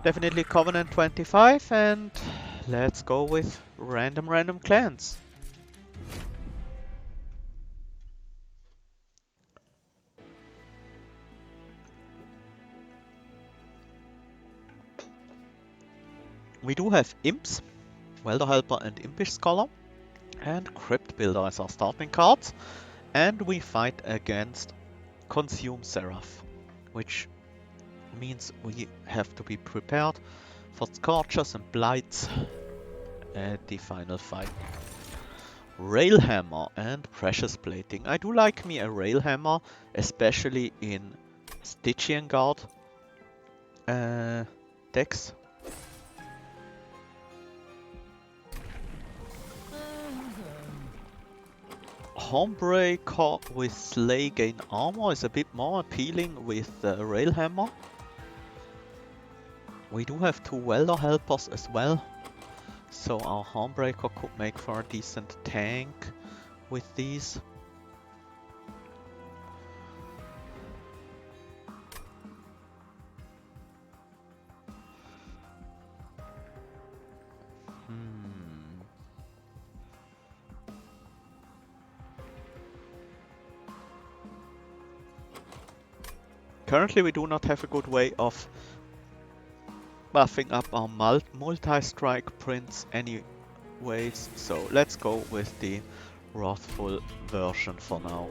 Definitely Covenant 25, and let's go with random clans. We do have Imps, Welder Helper and Impish Scholar, and Crypt Builder as our starting cards, and we fight against Consume Seraph, which means we have to be prepared for Scorchers and Blights at the final fight. Railhammer and Precious Plating. I do like me a Railhammer, especially in Stygian Guard decks. Hornbreaker with Slay gain armor is a bit more appealing with Railhammer. We do have 2 Welder Helpers as well, so our Hornbreaker could make for a decent tank with these. Currently we do not have a good way of buffing up our multi-strike prints anyways, so let's go with the Wrathful version for now.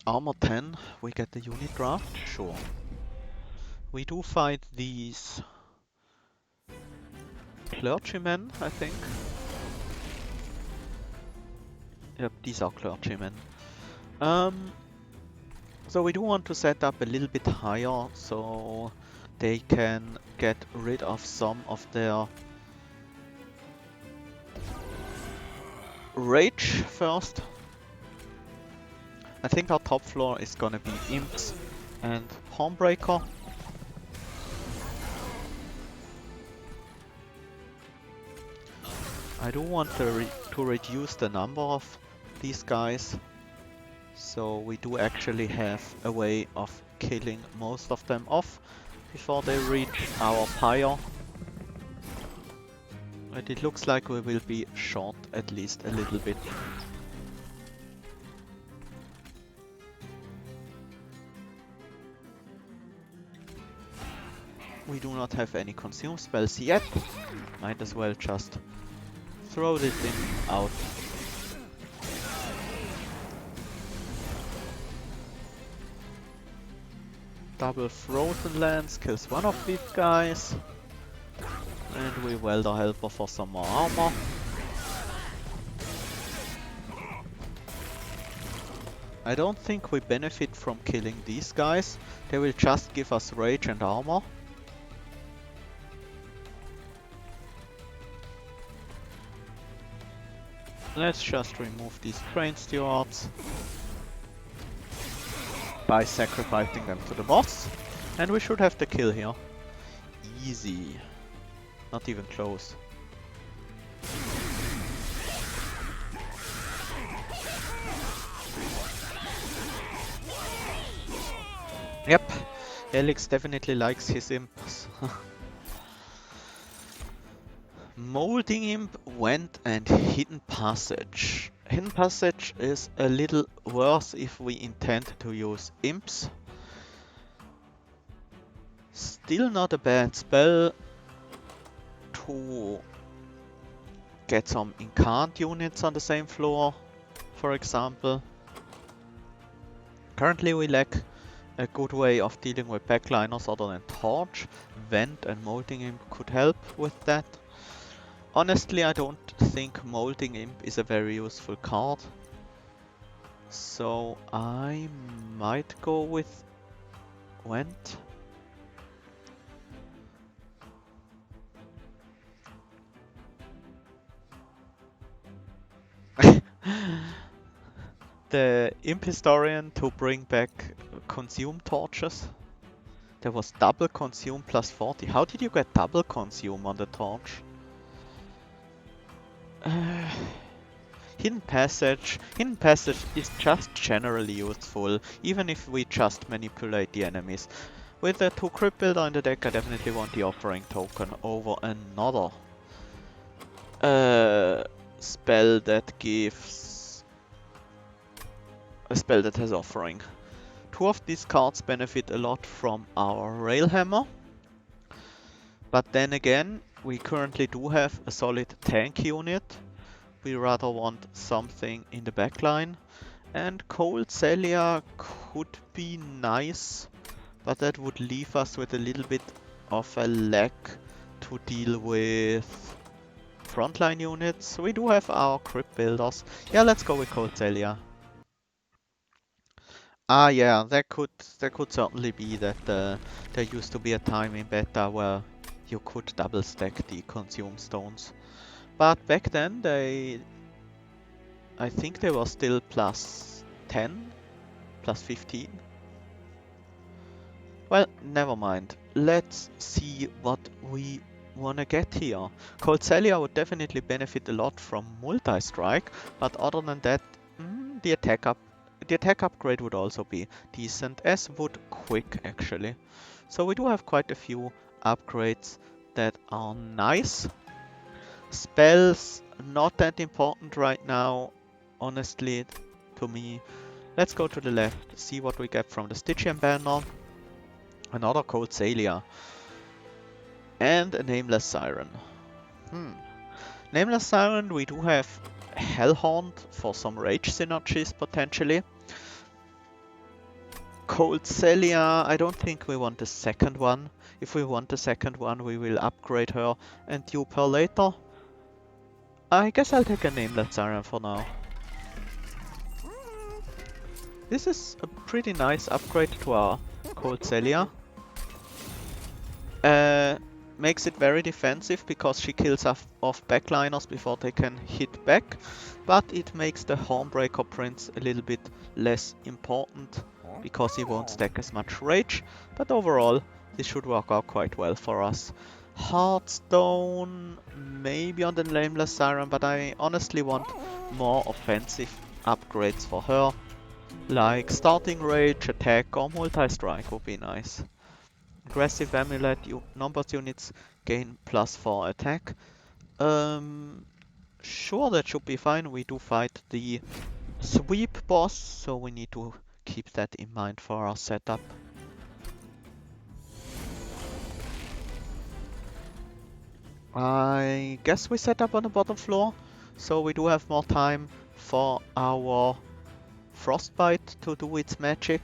Armor 10, we get the unit draft? Sure. We do fight these clergymen, I think. Yep, these are clergymen. So we do want to set up a little bit higher so they can get rid of some of their rage first. I think our top floor is gonna be Imps and Hornbreaker. I do want to reduce the number of these guys, so we do actually have a way of killing most of them off before they reach our pyre. But it looks like we will be short at least a little bit. We do not have any consume spells yet. Might as well just throw this thing out. Double Frozen Lance kills one of these guys. And we Welder Helper for some more armor. I don't think we benefit from killing these guys. They will just give us rage and armor. Let's just remove these train stewards by sacrificing them to the boss. And we should have the kill here. Easy. Not even close. Yep, Elix definitely likes his imps. Molding Imp went and Hidden Passage. Hidden Passage is a little worse if we intend to use imps. Still not a bad spell to get some incant units on the same floor, for example. Currently we lack a good way of dealing with backliners other than Torch. Vent and Molding Imp could help with that. Honestly, I don't think Molding Imp is a very useful card, so I might go with Vent. The Imp Historian to bring back Consume Torches. There was double Consume plus 40. How did you get double Consume on the Torch? Hidden Passage. Hidden Passage is just generally useful, even if we just manipulate the enemies. With the 2 Crypt Builder in the deck, I definitely want the Offering Token over another spell that gives a spell that has Offering. 2 of these cards benefit a lot from our Railhammer, but then again, we currently do have a solid tank unit. We rather want something in the backline, and Cold Celia could be nice, but that would leave us with a little bit of a lack to deal with frontline units. We do have our Crypt Builders. Yeah, let's go with Cold Celia. Ah, yeah, that could certainly be that there used to be a time in beta where you could double stack the Consume Stones. But back then I think they were still plus 10, plus 15. Well, never mind. Let's see what we wanna get here. Cold Celia would definitely benefit a lot from multi-strike, but other than that, the attack upgrade would also be decent, as would Quick actually. So we do have quite a few upgrades that are nice. Spells, not that important right now, honestly, to me. Let's go to the left, see what we get from the Stygian Banner. Another Cold Celia. And a Nameless Siren. Nameless Siren, we do have Hellhorned for some rage synergies potentially. Cold Celia, I don't think we want the second one. If we want the second one, we will upgrade her and dupe her later. I guess I'll take a Nameless Siren for now. This is a pretty nice upgrade to our Cold Celia. Makes it very defensive because she kills off backliners before they can hit back, but it makes the Hornbreaker Prince a little bit less important because he won't stack as much rage, but overall this should work out quite well for us. Heartstone, maybe on the Nameless Siren, but I honestly want more offensive upgrades for her, like starting rage, attack or multi-strike would be nice. Aggressive Amulet numbers units gain +4 attack. Sure, that should be fine. We do fight the sweep boss, so we need to keep that in mind for our setup. I guess we set up on the bottom floor, so we do have more time for our Frostbite to do its magic.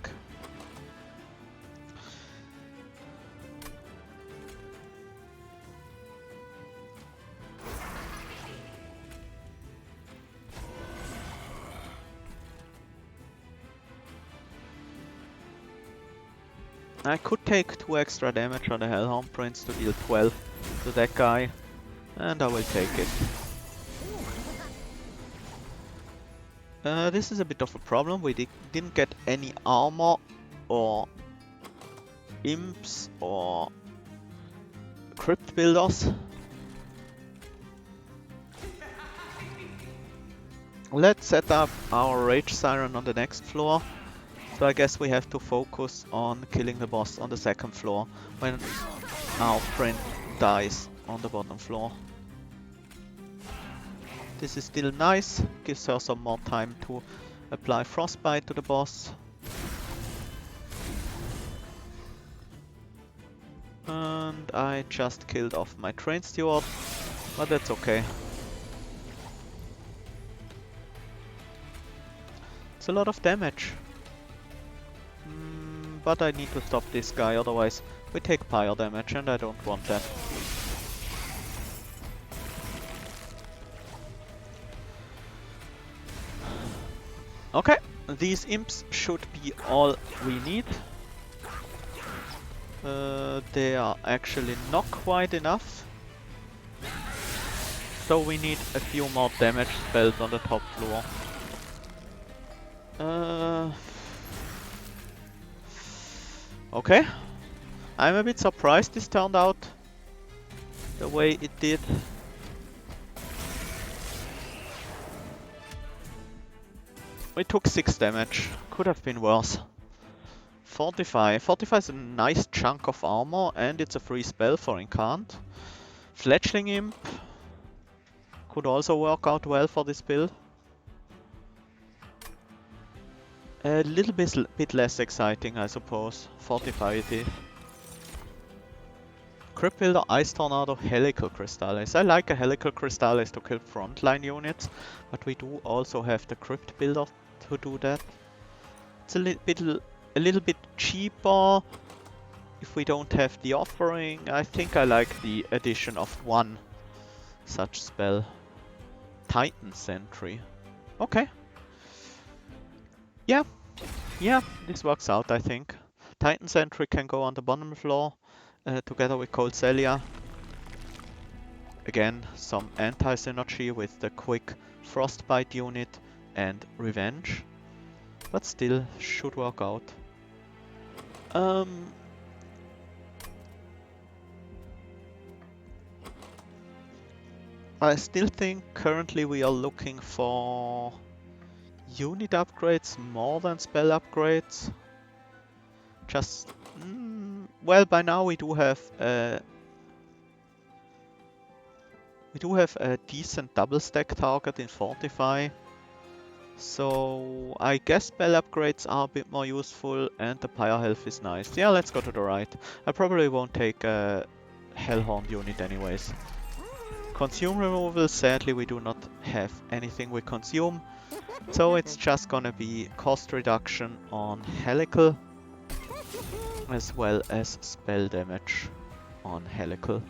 I could take 2 extra damage on the Hellhorned Prince to deal 12 to that guy, and I will take it. This is a bit of a problem. We didn't get any armor or imps or crypt builders. Let's set up our Rage Siren on the next floor. So I guess we have to focus on killing the boss on the second floor when our friend dies on the bottom floor. This is still nice, gives her some more time to apply Frostbite to the boss. And I just killed off my train steward, but that's okay. It's a lot of damage. But I need to stop this guy, otherwise we take fire damage and I don't want that. Okay, these imps should be all we need. They are actually not quite enough. So we need a few more damage spells on the top floor. Okay, I'm a bit surprised this turned out the way it did. We took 6 damage. Could have been worse. 45. 45 is a nice chunk of armor and it's a free spell for Incant. Fledgling Imp could also work out well for this build. A little bit less exciting, I suppose. 45 it is. Crypt Builder, Ice Tornado, Helical Crystallis. I like a Helical Crystallis to kill frontline units, but we do also have the Crypt Builder to do that. It's a little bit cheaper if we don't have the offering. I think I like the addition of one such spell. Titan Sentry. Okay. Yeah, this works out, I think. Titan Sentry can go on the bottom floor together with Cold Celia. Again, some anti-synergy with the quick Frostbite unit and Revenge, but still should work out. I still think currently we are looking for unit upgrades more than spell upgrades. Just, well, by now we do have a decent double stack target in Fortify. So I guess spell upgrades are a bit more useful and the pyre health is nice. Yeah, let's go to the right. I probably won't take a Hellhorned unit anyways. Consume removal, sadly we do not have anything we consume. So it's just gonna be cost reduction on Helical as well as spell damage on Helical.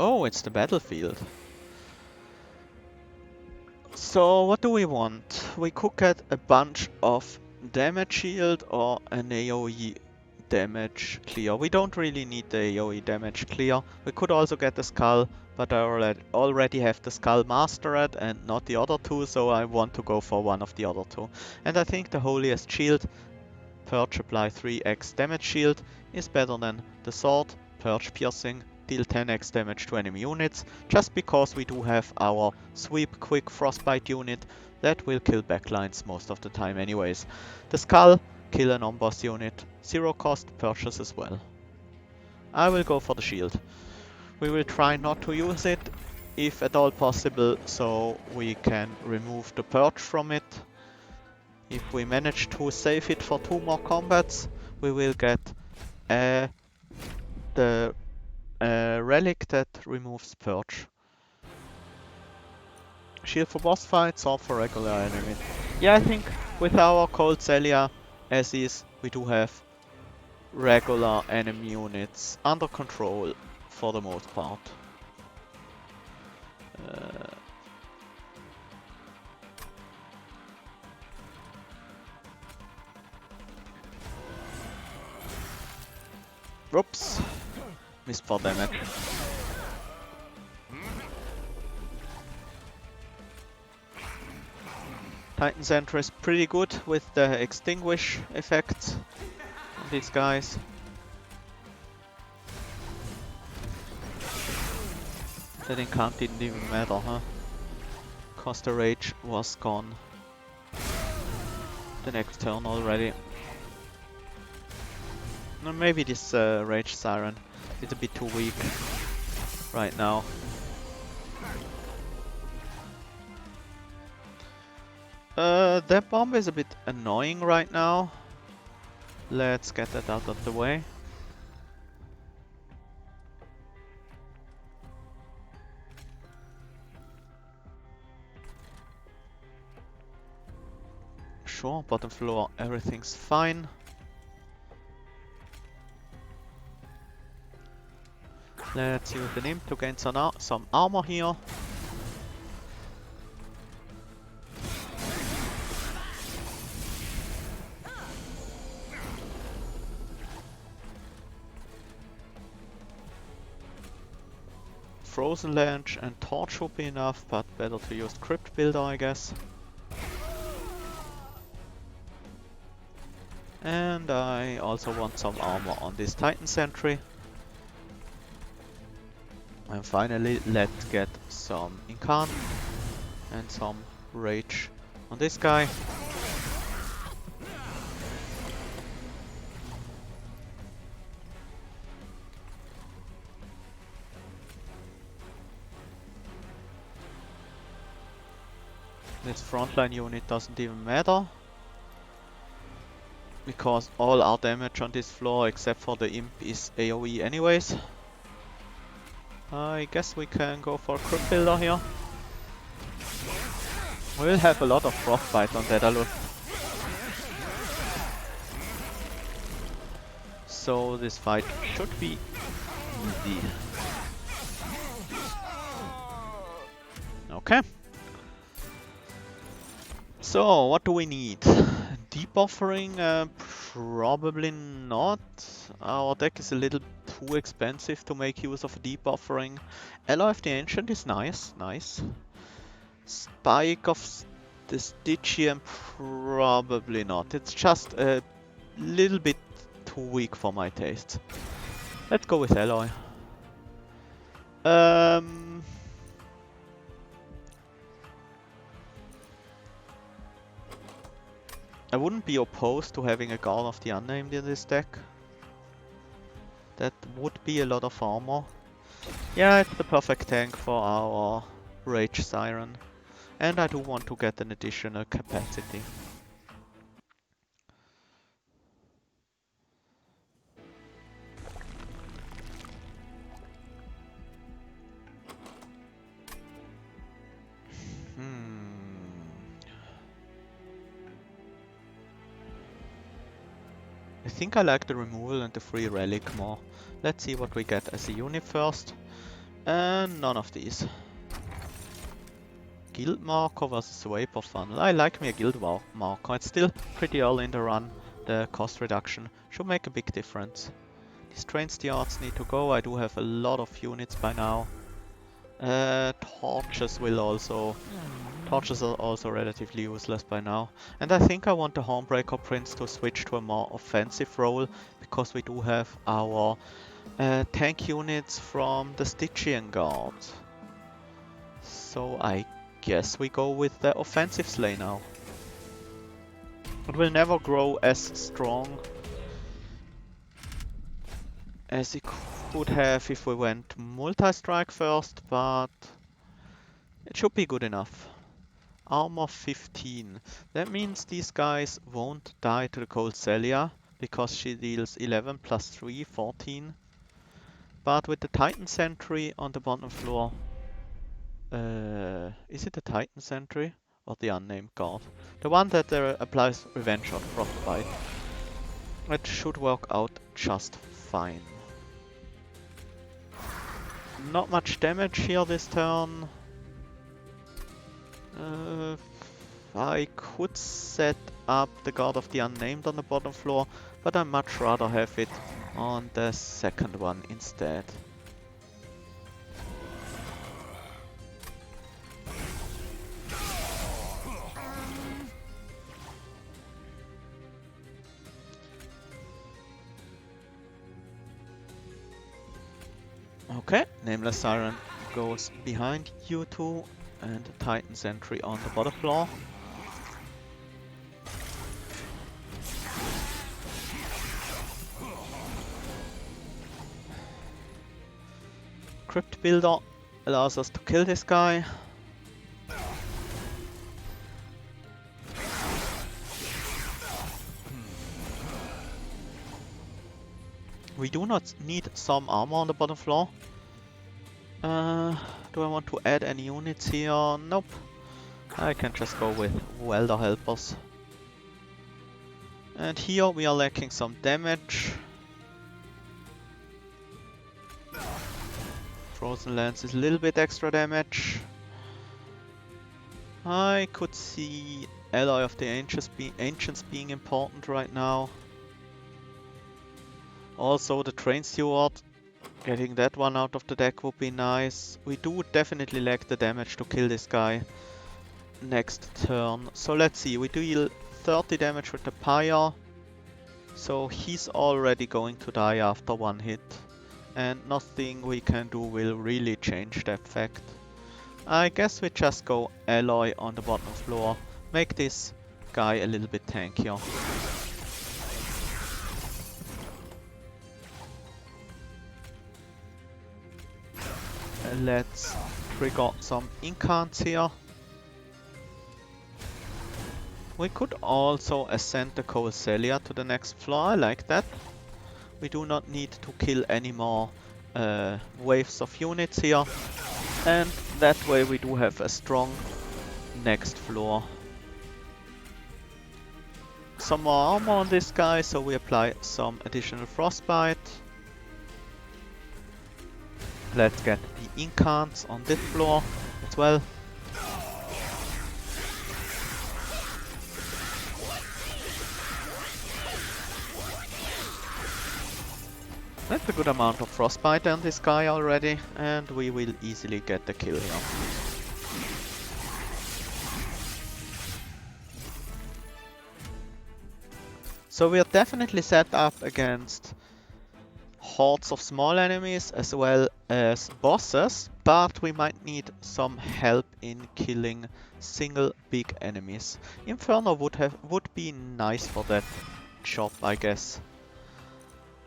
Oh, it's the battlefield. So what do we want? We could get a bunch of damage shield or an AoE damage clear. We don't really need the AoE damage clear. We could also get the skull, but I already have the skull mastered and not the other two, so I want to go for one of the other two. And I think the holiest shield, Purge apply 3x damage shield, is better than the sword, Purge piercing, deal 10x damage to enemy units, just because we do have our sweep quick frostbite unit that will kill backlines most of the time anyways. The skull, kill an on-boss unit, 0 cost, purchase as well. I will go for the shield. We will try not to use it if at all possible, so we can remove the purge from it. If we manage to save it for 2 more combats, we will get the relic that removes purge. Shield for boss fights or for regular enemy. Yeah, I think with our Cold Celia as is, we do have regular enemy units under control for the most part. Whoops, missed for damage. Titan Sentry is pretty good with the extinguish effects on these guys. That incant didn't even matter, huh? Cause the rage was gone the next turn already. No, maybe this rage siren is a bit too weak right now. That bomb is a bit annoying right now. Let's get that out of the way. Sure, bottom floor, everything's fine. Let's use the imp to gain some armor here. Frozen Lance and Torch would be enough, but better to use Crypt Builder, I guess. And I also want some armor on this Titan Sentry. And finally, let's get some Incarn and some Rage on this guy. This frontline unit doesn't even matter, because all our damage on this floor except for the imp is AoE anyways. I guess we can go for a Crypt Builder here. We'll have a lot of Frostbite on Daedalus. So this fight should be easy. Okay. So, what do we need? Debuffering? Probably not. Our deck is a little too expensive to make use of debuffering. Alloy of the Ancient is nice, nice. Spike of the Stygian? Probably not. It's just a little bit too weak for my taste. Let's go with Alloy. I wouldn't be opposed to having a Guard of the Unnamed in this deck. That would be a lot of armor. Yeah, it's the perfect tank for our Rage Siren. And I do want to get an additional capacity. I think I like the removal and the free relic more. Let's see what we get as a unit first. And none of these. Guild Marker versus Vapor Funnel. I like me a Guild Marker. It's still pretty early in the run. The cost reduction should make a big difference. These train stewards need to go. I do have a lot of units by now. Torches are also relatively useless by now. And I think I want the Hornbreaker Prince to switch to a more offensive role, because we do have our tank units from the Stygian Guard. So I guess we go with the offensive sleigh now. It will never grow as strong as it could have if we went multi-strike first, but it should be good enough. Armor 15. That means these guys won't die to the Cold Celia, because she deals 11 plus 3, 14. But with the Titan Sentry on the bottom floor... is it the Titan Sentry or the Unnamed Guard? The one that applies Revenge on Frostbite. It should work out just fine. Not much damage here this turn. I could set up the Guard of the Unnamed on the bottom floor, but I'd much rather have it on the second one instead. Okay, Nameless Siren goes behind you two, and Titan Sentry on the bottom floor. Crypt Builder allows us to kill this guy. We do not need some armor on the bottom floor. Do I want to add any units here? Nope. I can just go with Welder Helpers. And here we are lacking some damage. Frozen Lance is a little bit extra damage. I could see Alloy of the Ancients being important right now. Also the Train Steward, getting that one out of the deck would be nice. We do definitely lack the damage to kill this guy next turn. So let's see, we deal 30 damage with the Pyre. So he's already going to die after one hit. and nothing we can do will really change that fact. I guess we just go alloy on the bottom floor, make this guy a little bit tankier. Let's trigger some incants here. We could also ascend the Celia to the next floor, I like that. We do not need to kill any more waves of units here. And that way we do have a strong next floor. Some more armor on this guy, so we apply some additional frostbite. Let's get the incants on this floor as well. That's a good amount of frostbite on this guy already, and we will easily get the kill here. So we are definitely set up against hordes of small enemies as well as bosses, but we might need some help in killing single big enemies. Inferno would be nice for that job, I guess.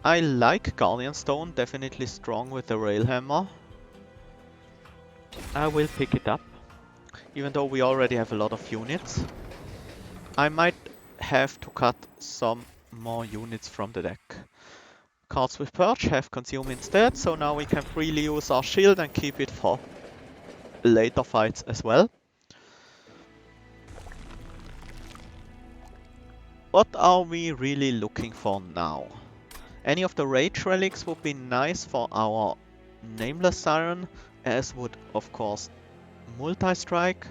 I like Guardian Stone, definitely strong with the Railhammer. I will pick it up, even though we already have a lot of units. I might have to cut some more units from the deck. Cards with Purge have Consume instead, so now we can freely use our shield and keep it for later fights as well. What are we really looking for now? Any of the Rage Relics would be nice for our Nameless Siren, as would of course Multi-Strike.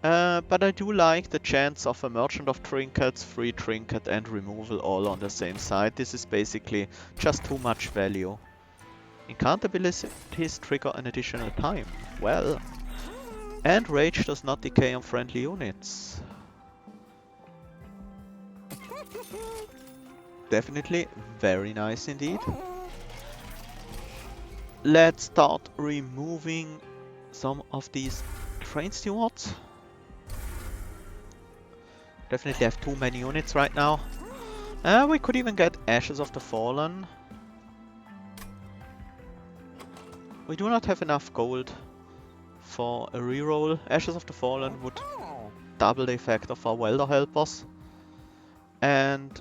But I do like the chance of a Merchant of Trinkets, Free Trinket and Removal all on the same side. This is basically just too much value. Incantabilities trigger an additional time. Well. And Rage does not decay on friendly units. Definitely very nice indeed. Let's start removing some of these train stewards. Definitely have too many units right now. We could even get Ashes of the Fallen. We do not have enough gold for a reroll. Ashes of the Fallen would double the effect of our Welder Helpers. And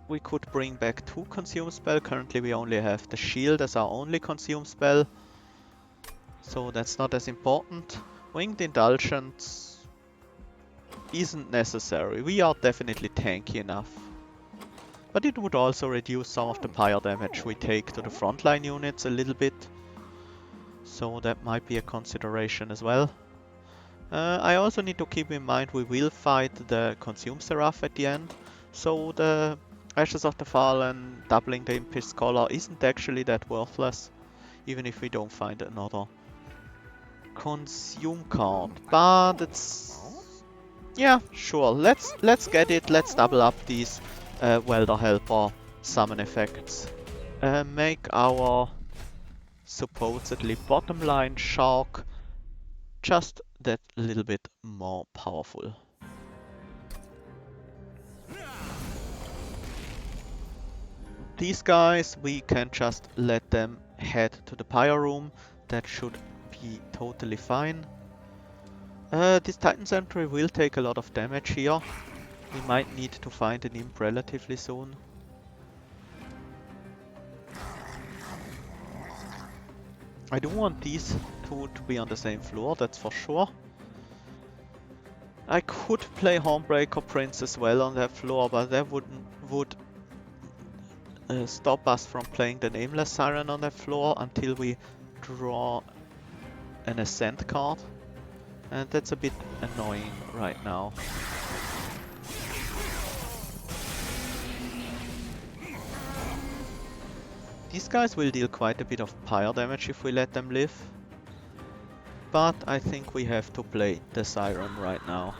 we could bring back 2 Consume spell. Currently we only have the shield as our only Consume spell, so that's not as important. Winged Indulgence isn't necessary. We are definitely tanky enough. But it would also reduce some of the pyre damage we take to the frontline units a little bit. So that might be a consideration as well. I also need to keep in mind we will fight the Consume Seraph at the end. So the Ashes of the Fallen doubling the Impish Scholar isn't actually that worthless, even if we don't find another Consume card. But it's... yeah, sure, let's get it, let's double up these Welder Helper summon effects. Make our supposedly bottom line Shark just that little bit more powerful. These guys, we can just let them head to the pyre room. That should be totally fine. This Titan Sentry will take a lot of damage here. We might need to find an imp relatively soon. I do want these two to be on the same floor, that's for sure. I could play Hornbreaker Prince as well on that floor, but that would stop us from playing the Nameless Siren on that floor until we draw an Ascent card. And that's a bit annoying right now. These guys will deal quite a bit of pyre damage if we let them live. But I think we have to play the Siren right now.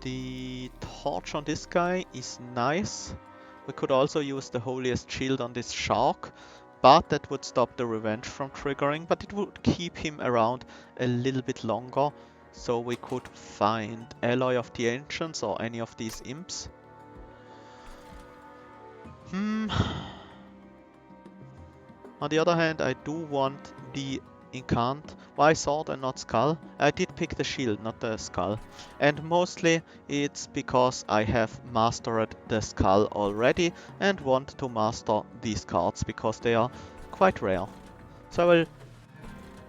The torch on this guy is nice. We could also use the Holiest Shield on this shark, but that would stop the revenge from triggering, but it would keep him around a little bit longer, so we could find Alloy of the Ancients or any of these imps. On the other hand, I do want the Incant. Why sword and not skull? I did pick the shield, not the skull. And mostly it's because I have mastered the skull already and want to master these cards because they are quite rare. So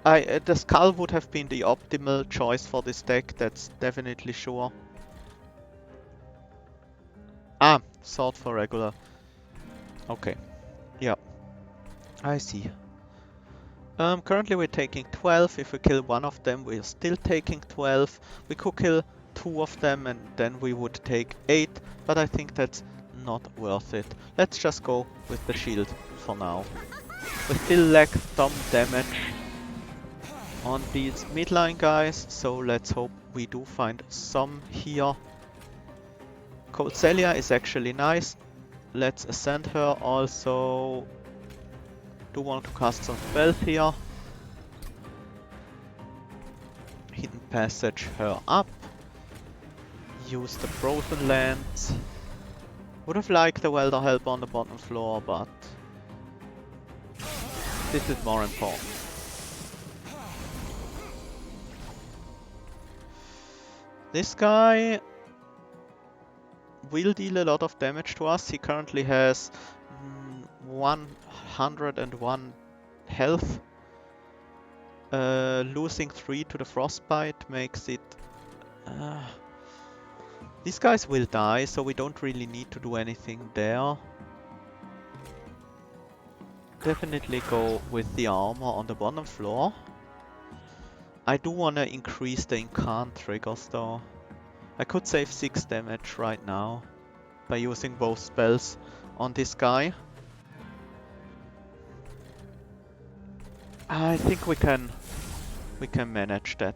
the skull would have been the optimal choice for this deck, that's definitely sure. Ah, sword for regular. Okay, yeah, I see. Currently we're taking 12. If we kill one of them, we're still taking 12. We could kill two of them and then we would take 8, but I think that's not worth it. Let's just go with the shield for now. We still lack some damage on these midline guys, so let's hope we do find some here. Cold Celia is actually nice. Let's ascend her also. Do want to cast some spells here. Hidden Passage her up. Use the Frozen Lands. Would have liked the Welder Helper on the bottom floor, but this is more important. This guy will deal a lot of damage to us. He currently has 101 health. Losing 3 to the Frostbite makes it... these guys will die, so we don't really need to do anything there. Definitely go with the armor on the bottom floor. I do want to increase the Incant triggers though. I could save 6 damage right now by using both spells on this guy. I think we can manage that.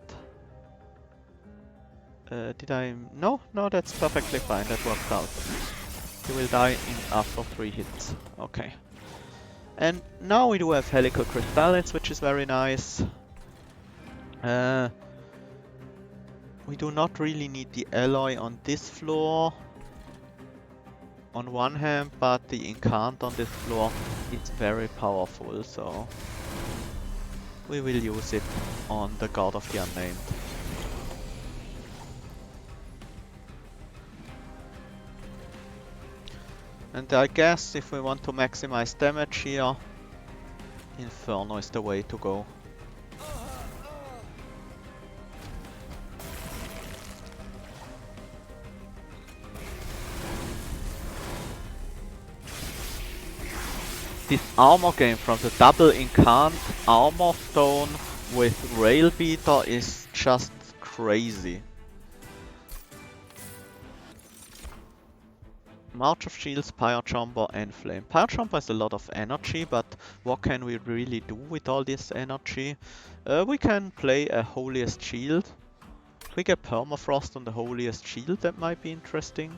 Did I... No, that's perfectly fine, that worked out. He will die after 3 hits. Okay. And now we do have Helical Crystallines, which is very nice. We do not really need the alloy on this floor on one hand, but the Incant on this floor is very powerful, so we will use it on the God of the Unnamed. And I guess if we want to maximize damage here, Inferno is the way to go. This armor game from the double Incant armor stone with Rail Beater is just crazy. March of Shields, Pyre Jumper and Flame. Pyre Jumper has a lot of energy, but what can we really do with all this energy? We can play a Holiest Shield. If we get Permafrost on the Holiest Shield, that might be interesting.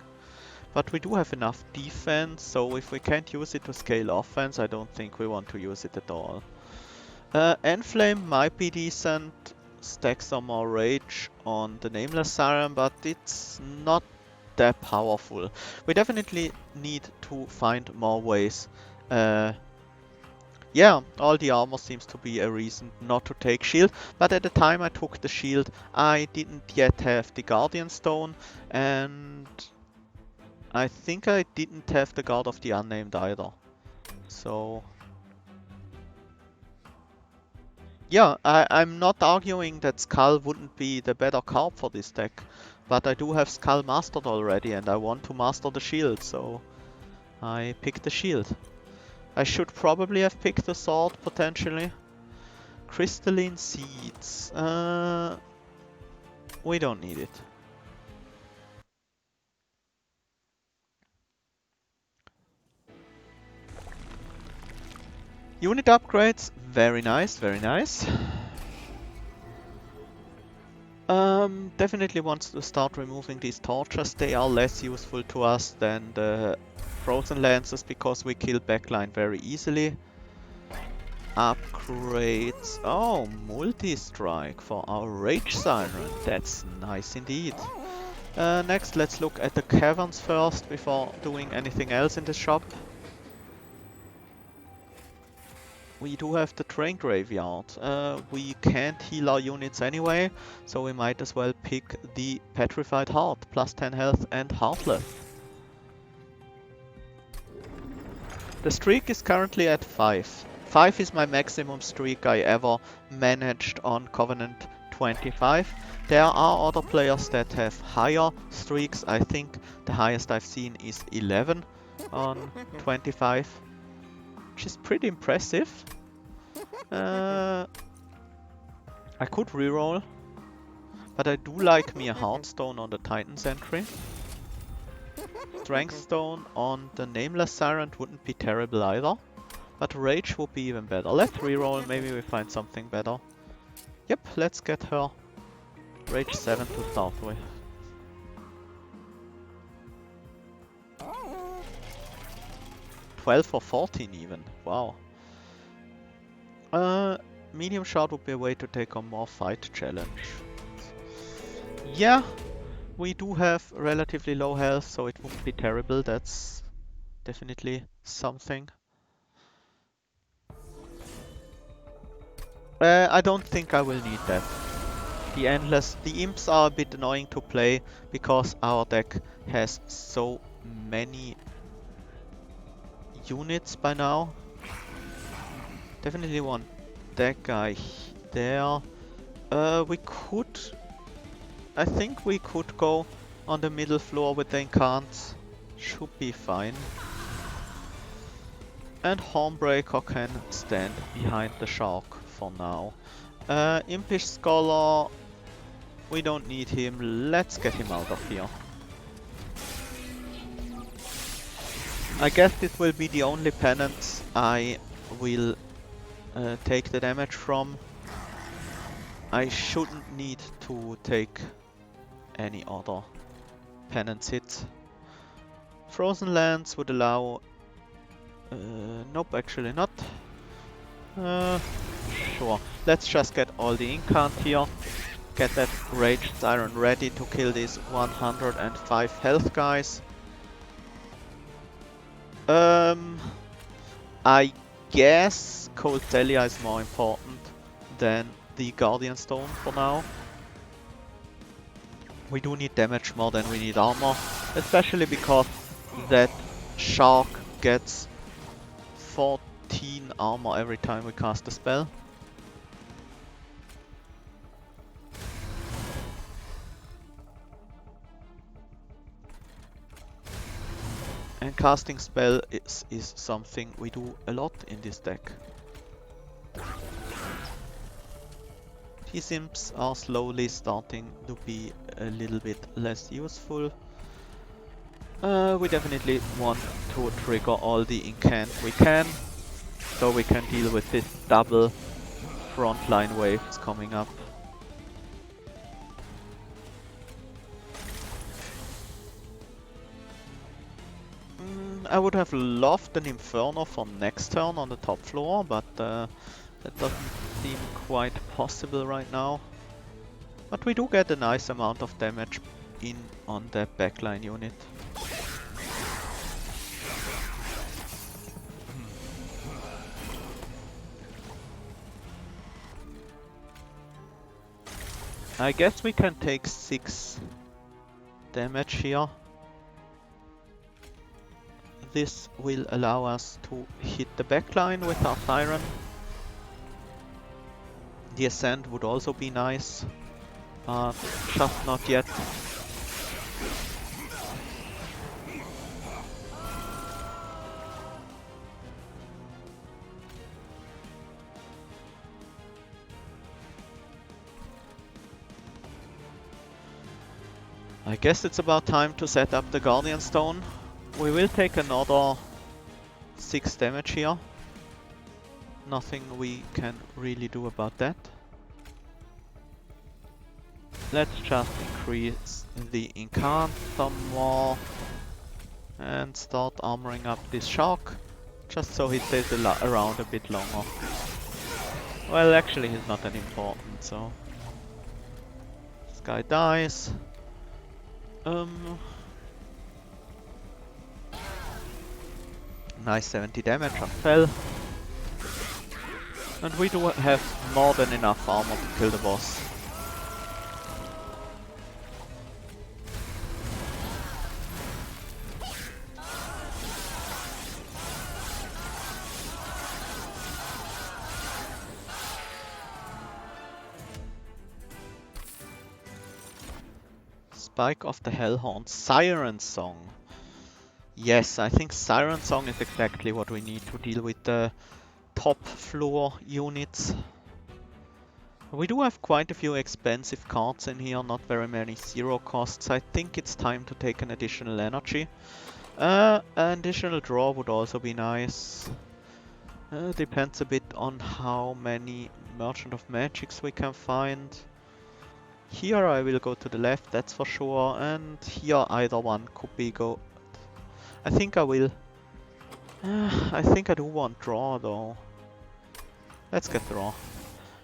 But we do have enough defense, so if we can't use it to scale offense, I don't think we want to use it at all. Enflame might be decent. Stack some more rage on the Nameless Siren, but it's not that powerful. We definitely need to find more ways. Yeah, all the armor seems to be a reason not to take shield, but at the time I took the shield, I didn't yet have the Guardian Stone, and I think I didn't have the God of the Unnamed either. So yeah, I'm not arguing that Skull wouldn't be the better card for this deck, but I do have Skull mastered already and I want to master the shield, so I picked the shield. I should probably have picked the sword, potentially. Crystalline Seeds. We don't need it. Unit upgrades, very nice, very nice. Definitely wants to start removing these torches. They are less useful to us than the frozen lances because we kill backline very easily. Upgrades. Oh, multi-strike for our Rage Siren. That's nice indeed. Next, let's look at the caverns first before doing anything else in the shop. We do have the train graveyard. We can't heal our units anyway, so we might as well pick the Petrified Heart, plus 10 health and Heartless. The streak is currently at 5. 5 is my maximum streak I ever managed on Covenant 25. There are other players that have higher streaks. I think the highest I've seen is 11 on 25, which is pretty impressive. I could reroll, but I do like me a Heartstone on the Titan Sentry. Strength Stone on the Nameless Siren wouldn't be terrible either, but Rage would be even better. Let's reroll, maybe we find something better. Yep, let's get her Rage 7 to start with. $12 or 14 even, wow. Medium Shard would be a way to take on more fight challenge. Yeah, we do have relatively low health, so it wouldn't be terrible. That's definitely something. I don't think I will need that. The imps are a bit annoying to play because our deck has so many units by now. Definitely want that guy there. I think we could go on the middle floor with the incants. Should be fine. And Hornbreaker can stand behind the shark for now. Impish Scholar, we don't need him. Let's get him out of here. I guess this will be the only penance I will take the damage from. I shouldn't need to take any other penance hits. Frozen Lands would allow... nope, actually not. Sure. Let's just get all the incant here. Get that Rage Siren ready to kill these 105 health guys. I guess Cold Delia is more important than the Guardian Stone for now. We do need damage more than we need armor, especially because that shark gets 14 armor every time we cast a spell. And casting spell is something we do a lot in this deck. These imps are slowly starting to be a little bit less useful. We definitely want to trigger all the incant we can, so we can deal with this double frontline waves coming up. I would have loved an Inferno for next turn on the top floor, but that doesn't seem quite possible right now. But we do get a nice amount of damage in on the backline unit. I guess we can take 6 damage here. This will allow us to hit the backline with our Siren. The Ascent would also be nice, but just not yet. I guess it's about time to set up the Guardian Stone. We will take another 6 damage here. Nothing we can really do about that. Let's just increase the incant some more and start armoring up this shark, just so he stays around a bit longer. Well, actually he's not that important, so... This guy dies. Nice 70 damage on Fell. And we do have more than enough armor to kill the boss. Spike of the Hellhorned. Siren Song. Yes, I think Siren Song is exactly what we need to deal with the top floor units. We do have quite a few expensive cards in here, not very many zero costs. I think it's time to take an additional energy. An additional draw would also be nice. Depends a bit on how many Merchant of Magics we can find. Here I will go to the left, that's for sure, and here either one could be go. I think I will. I think I do want draw though. Let's get draw.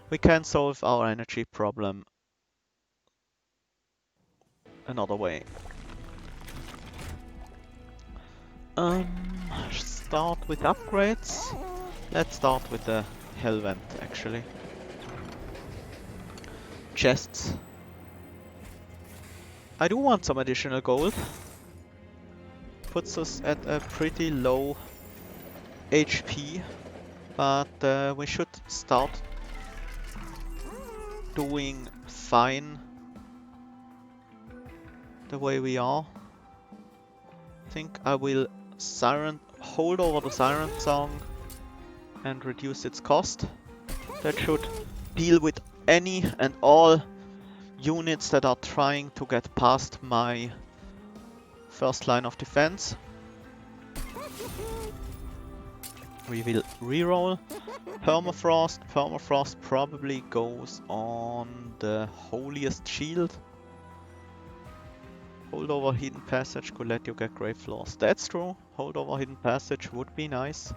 We can solve our energy problem another way. Start with upgrades. Let's start with the Hell Vent actually. Chests. I do want some additional gold. Puts us at a pretty low HP, but we should start doing fine the way we are. I think I will hold over the Siren Song and reduce its cost. That should deal with any and all units that are trying to get past my first line of defense. We will reroll. Permafrost. Permafrost probably goes on the Holiest Shield. Holdover Hidden Passage could let you get Grave Floors. That's true. Holdover Hidden Passage would be nice.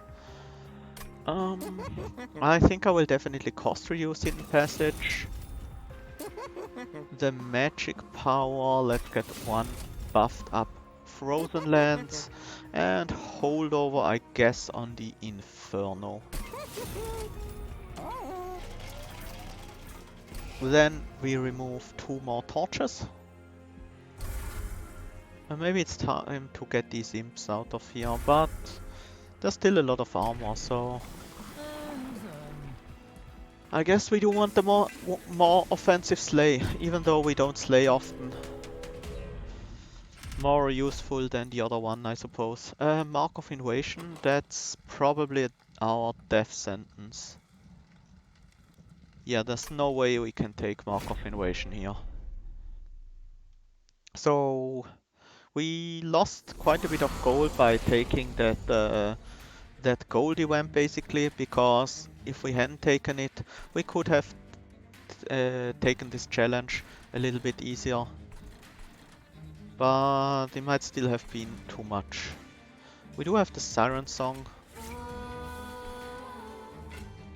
I think I will definitely cost reduce Hidden Passage. The magic power, let's get one buffed up Frozen Lands. And holdover, I guess, on the Inferno. Then we remove 2 more torches. And maybe it's time to get these imps out of here, but there's still a lot of armor, so I guess we do want the more offensive slay, even though we don't slay often. More useful than the other one, I suppose. Mark of Invasion, that's probably our death sentence. Yeah, there's no way we can take Mark of Invasion here. So we lost quite a bit of gold by taking that gold event basically, because if we hadn't taken it, we could have taken this challenge a little bit easier. But it might still have been too much. We do have the Siren Song.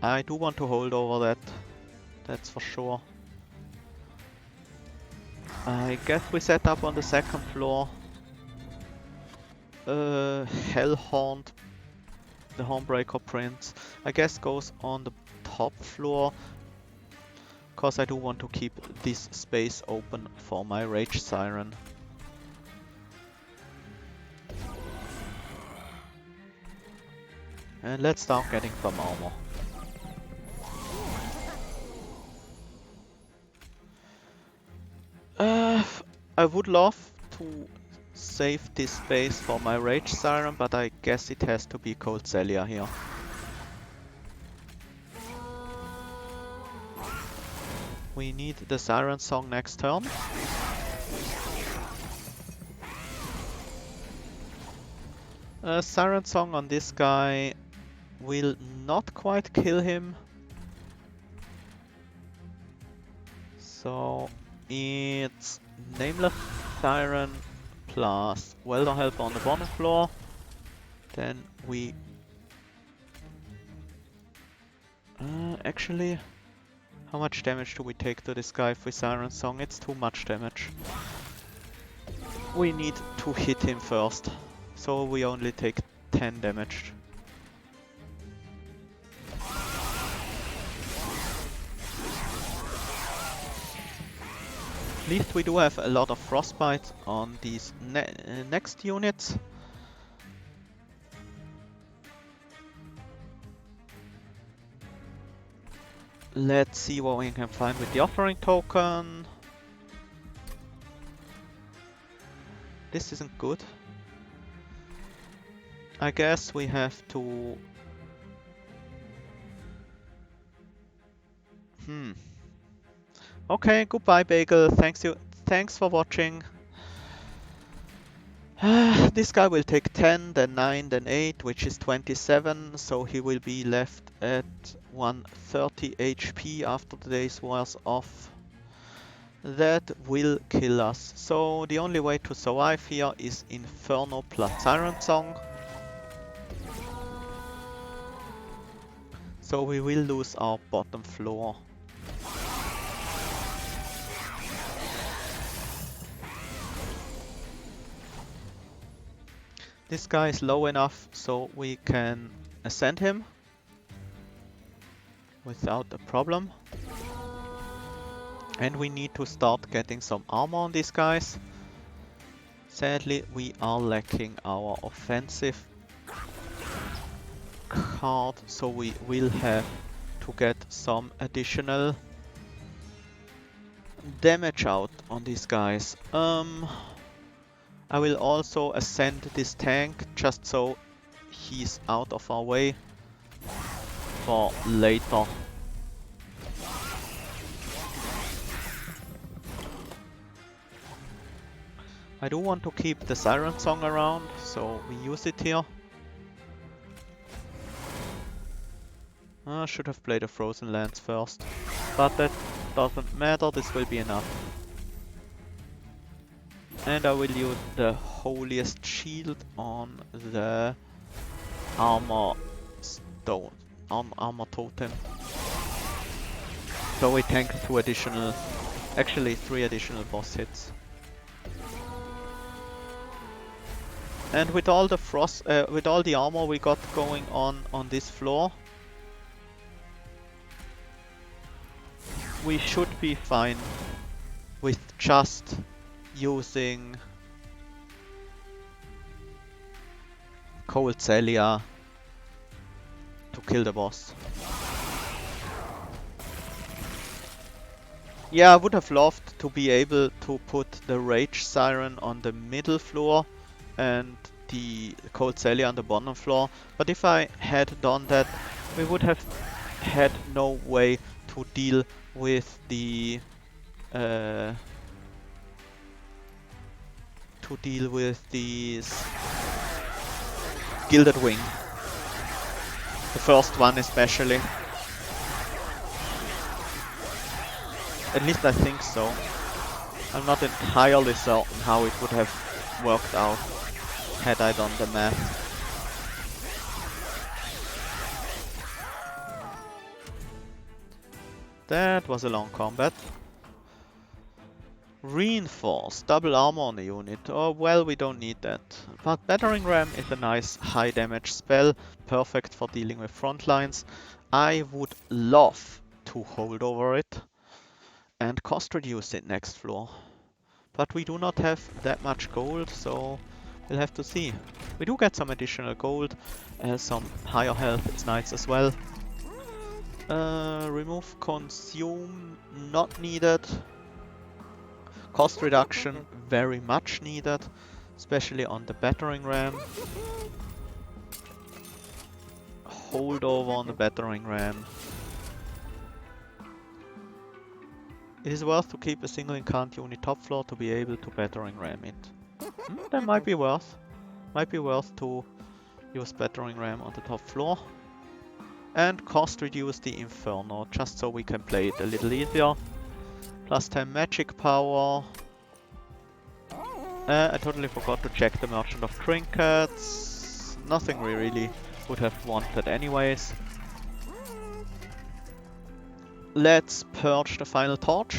I do want to hold over that, that's for sure. I guess we set up on the second floor. Hellhorned, the Hornbreaker Prince, I guess goes on the top floor. Cause I do want to keep this space open for my Rage Siren. And let's start getting some armor. I would love to save this space for my Rage Siren, but I guess it has to be Cold Celia here. We need the Siren Song next turn. Siren Song on this guy will not quite kill him. So It's Nameless Siren plus Welder Helper on the bottom floor. Then we... actually, how much damage do we take to this guy with Siren Song? It's too much damage. We need to hit him first, so we only take 10 damage. At least we do have a lot of frostbite on these next units. Let's see what we can find with the offering token. This isn't good. I guess we have to... Okay, goodbye Bagel. Thanks for watching. This guy will take 10, then 9, then 8, which is 27, so he will be left at 130 HP after the days wears off. That will kill us. So the only way to survive here is Inferno plus Siren Song. So we will lose our bottom floor. This guy is low enough so we can ascend him without a problem. And we need to start getting some armor on these guys. Sadly, we are lacking our offensive card, so we will have to get some additional damage out on these guys. I will also ascend this tank just so he's out of our way for later. I do want to keep the Siren Song around, so we use it here. I should have played a Frozen Lands first, but that doesn't matter, this will be enough. And I will use the Holiest Shield on the Armor Stone, Armor Totem. So we tank 2 additional, actually 3 additional boss hits. And with all the with all the armor we got going on this floor, we should be fine with just using Cold Celia to kill the boss. Yeah, I would have loved to be able to put the Rage Siren on the middle floor and the Cold Celia on the bottom floor, but if I had done that, we would have had no way to deal with the these Gilded Wing. The first one especially. At least I think so. I'm not entirely certain how it would have worked out had I done the math. That was a long combat. Reinforce, double armor on the unit. Oh well, we don't need that. But Battering Ram is a nice high damage spell, perfect for dealing with front lines. I would love to hold over it and cost reduce it next floor. But we do not have that much gold, so we'll have to see. We do get some additional gold, some higher health, it's nice as well. Remove consume, not needed. Cost reduction, very much needed, especially on the Battering Ram. Hold over on the Battering Ram. It is worth to keep a single incant unit top floor to be able to Battering Ram it. That might be worth. Might be worth to use Battering Ram on the top floor. And cost reduce the Inferno, just so we can play it a little easier. Plus 10 magic power. I totally forgot to check the Merchant of Trinkets. Nothing we really would have wanted anyways. Let's purge the final torch.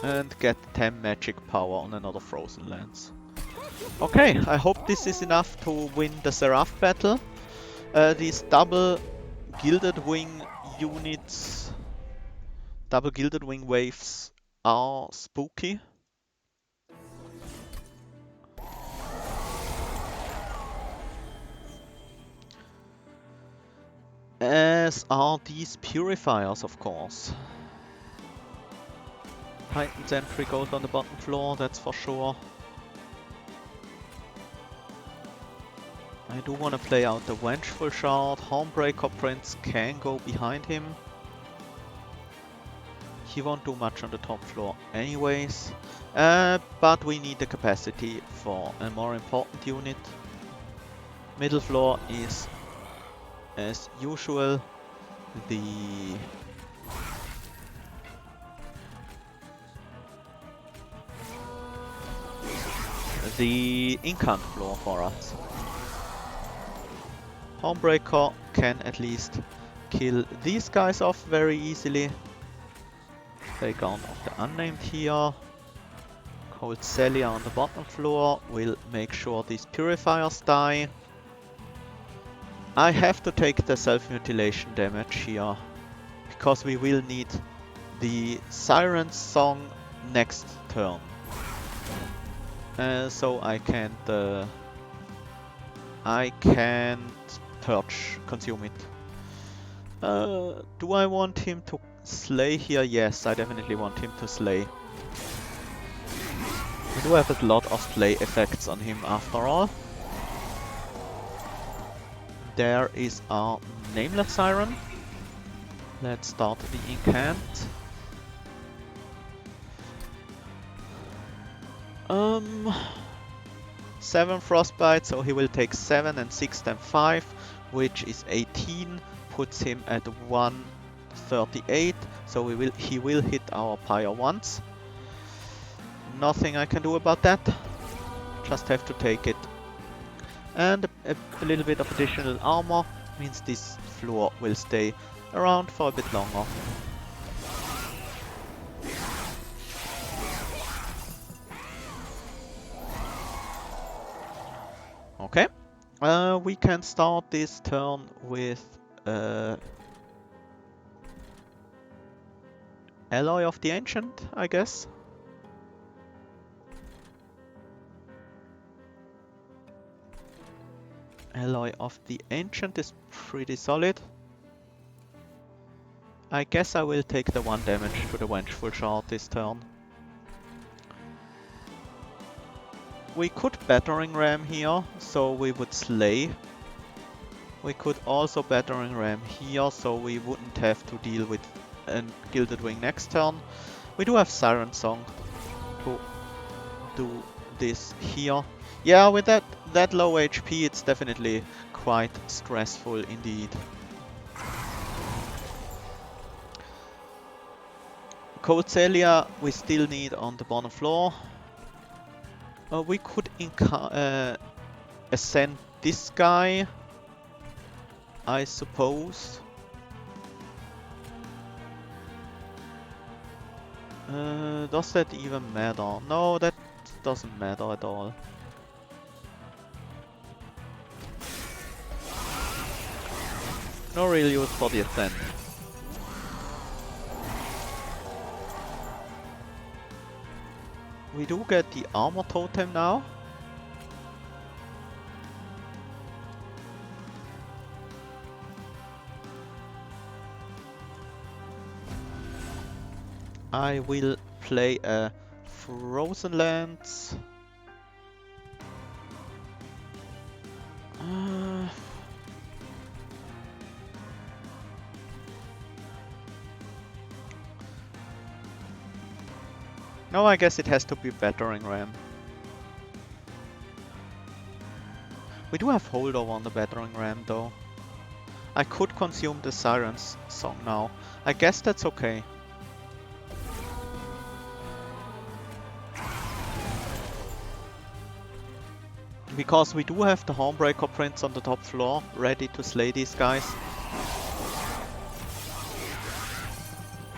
And get 10 magic power on another Frozen Lands. Okay, I hope this is enough to win the Seraph battle. These double Gilded Wing units, double Gilded Wing waves are spooky. As are these purifiers, of course. Titan's entry goes on the bottom floor, that's for sure. I do want to play out the Vengeful Shard. Hornbreaker Prince can go behind him. He won't do much on the top floor anyways. But we need the capacity for a more important unit. Middle floor is, as usual, the incant floor for us. Hornbreaker can at least kill these guys off very easily. Take on of the unnamed here. Cold Celia on the bottom floor will make sure these purifiers die. I have to take the self-mutilation damage here, because we will need the Siren's Song next turn. So I can't consume it. Do I want him to slay here? Yes, I definitely want him to slay. We do have a lot of slay effects on him after all. There is our Nameless Siren. Let's start the incant. 7 frostbite, so he will take 7 and 6 then 5, which is 18, puts him at 138, so he will hit our pyre once. Nothing I can do about that, just have to take it. And a little bit of additional armor means this floor will stay around for a bit longer. Okay, we can start this turn with Alloy of the Ancient, I guess. Alloy of the Ancient is pretty solid. I guess I will take the 1 damage to the Vengeful Shard this turn. We could Battering Ram here, so we would slay. We could also Battering Ram here, so we wouldn't have to deal with a Gilded Wing next turn. We do have Siren Song to do this here. Yeah, with that low HP, it's definitely quite stressful indeed. Cold Celia we still need on the bottom floor. We could ascend this guy, I suppose. Does that even matter? No, that doesn't matter at all. No real use for the ascent. We do get the armor totem now. I will play a Frozen Lands. No, I guess it has to be Battering Ram. We do have holdover on the Battering Ram though. I could consume the Siren's Song now. I guess that's okay. because we do have the Hornbreaker Prince on the top floor, ready to slay these guys.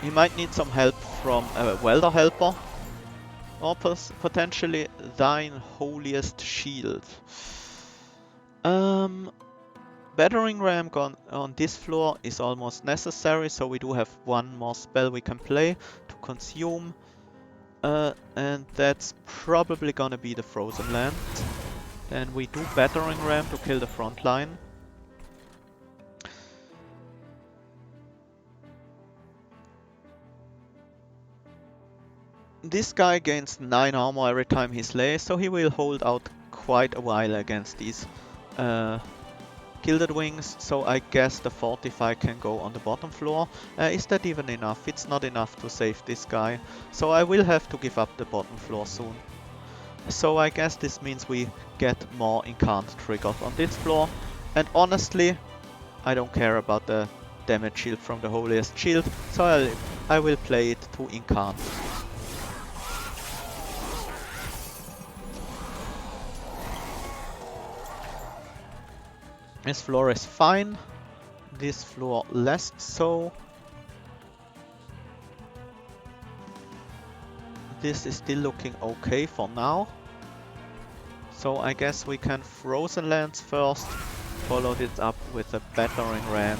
He might need some help from a Welder Helper, or potentially thine holiest shield. Battering ram on this floor is almost necessary, so we do have one more spell we can play to consume. And that's probably gonna be the Frozen Land. And we do Battering Ram to kill the front line. This guy gains 9 armor every time he slays, so he will hold out quite a while against these Gilded Wings, so I guess the Fortify can go on the bottom floor. Is that even enough? It's not enough to save this guy, so I will have to give up the bottom floor soon. So I guess this means we get more Incant triggers on this floor, and honestly, I don't care about the damage shield from the Holiest Shield, so I will play it to Incant. This floor is fine, this floor less so. This is still looking okay for now. So I guess we can Frozen Lands first, follow this up with a Battering Ram.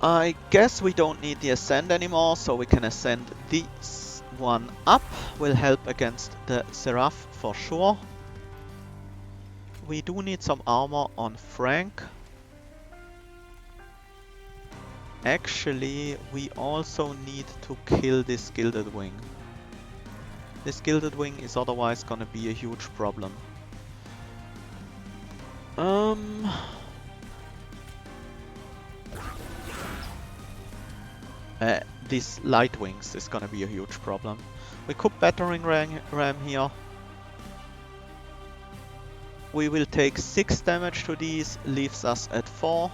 I guess we don't need the Ascend anymore, so we can ascend this one up. Will help against the Seraph for sure. We do need some armor on Frank. Actually, we also need to kill this Gilded Wing. This Gilded Wing is otherwise gonna be a huge problem. These Light Wings is gonna be a huge problem. We could Battering Ram here. We will take 6 damage to these, leaves us at 4.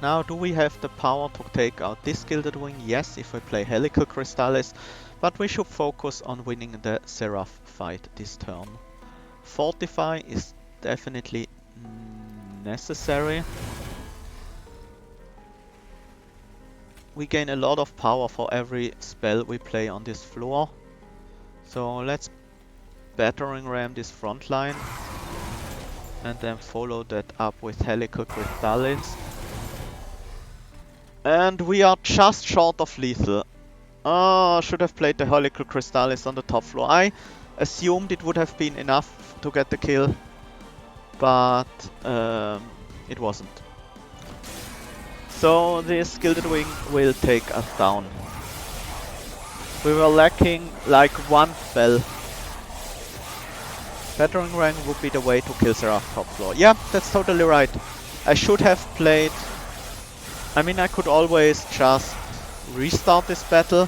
Now, do we have the power to take out this Gilded Wing? Yes, if we play Helical Crystallis, but we should focus on winning the Seraph fight this turn. Fortify is definitely necessary. We gain a lot of power for every spell we play on this floor. So let's Battering Ram this front line and then follow that up with Helical Crystallis. And we are just short of lethal. Oh, should have played the Helical Crystallis on the top floor. I assumed it would have been enough to get the kill, but it wasn't. So this Gilded Wing will take us down. We were lacking like one spell. Battering Ram would be the way to kill Seraph top floor. Yeah, that's totally right. I should have played... I mean, I could always just restart this battle,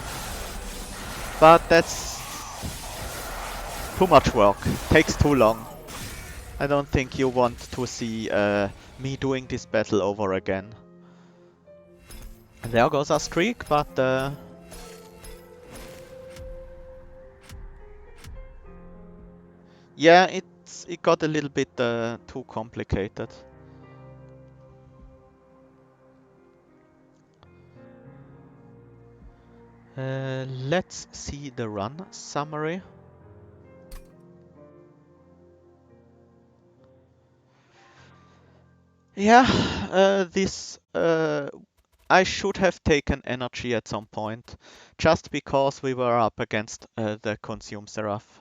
but that's too much work. Takes too long. I don't think you want to see me doing this battle over again. And there goes our streak, but yeah, it got a little bit too complicated. Let's see the run summary. Yeah, I should have taken energy at some point, just because we were up against the Consume Seraph.